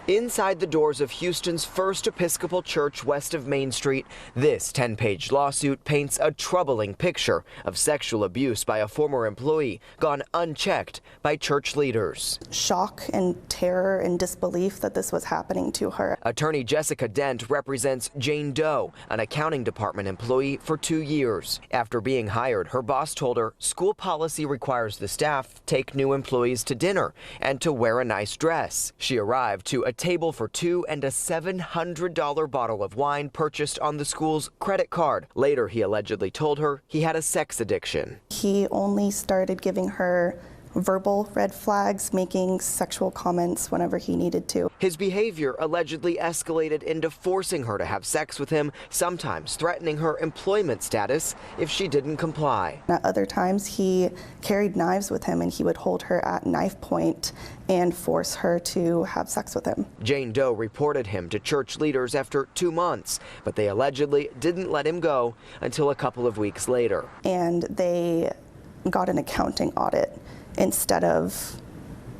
Inside the doors of Houston's First Episcopal Church west of Main Street, this 10-page lawsuit paints a troubling picture of sexual abuse by a former employee gone unchecked by church leaders. Shock and terror and disbelief that this was happening to her. Attorney Jessica Dent represents Jane Doe, an accounting department employee, for 2 years. After being hired, her boss told her school policy requires the staff take new employees to dinner and to wear a nice dress. She arrived to a table for two and a $700 bottle of wine purchased on the school's credit card. Later, he allegedly told her he had a sex addiction. He only started giving her verbal red flags, making sexual comments whenever he needed to. His behavior allegedly escalated into forcing her to have sex with him, sometimes threatening her employment status if she didn't comply. At other times, he carried knives with him and he would hold her at knife point and force her to have sex with him. Jane Doe reported him to church leaders after 2 months, but they allegedly didn't let him go until a couple of weeks later. And they got an accounting audit instead of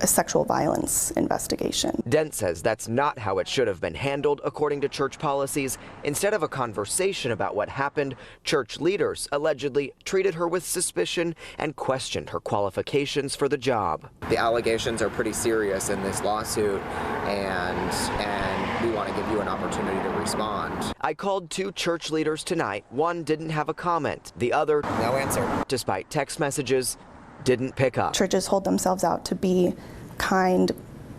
a sexual violence investigation. Dent says that's not how it should have been handled according to church policies. Instead of a conversation about what happened, church leaders allegedly treated her with suspicion and questioned her qualifications for the job. The allegations are pretty serious in this lawsuit, and we want to give you an opportunity to respond. I called 2 church leaders tonight. One didn't have a comment. The other, no answer. Despite text messages, didn't pick up. Churches hold themselves out to be kind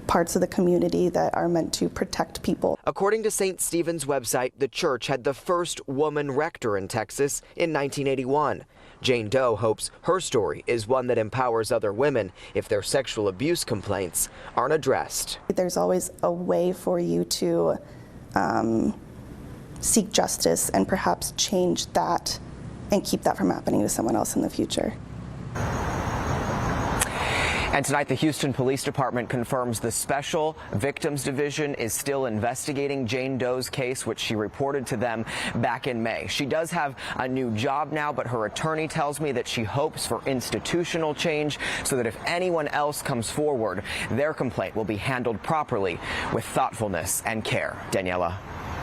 parts of the community that are meant to protect people. According to St. Stephen's website, the church had the first woman rector in Texas in 1981. Jane Doe hopes her story is one that empowers other women if their sexual abuse complaints aren't addressed. There's always a way for you to seek justice and perhaps change that and keep that from happening to someone else in the future. And tonight, the Houston Police Department confirms the Special Victims Division is still investigating Jane Doe's case, which she reported to them back in May. She does have a new job now, but her attorney tells me that she hopes for institutional change so that if anyone else comes forward, their complaint will be handled properly with thoughtfulness and care. Daniela.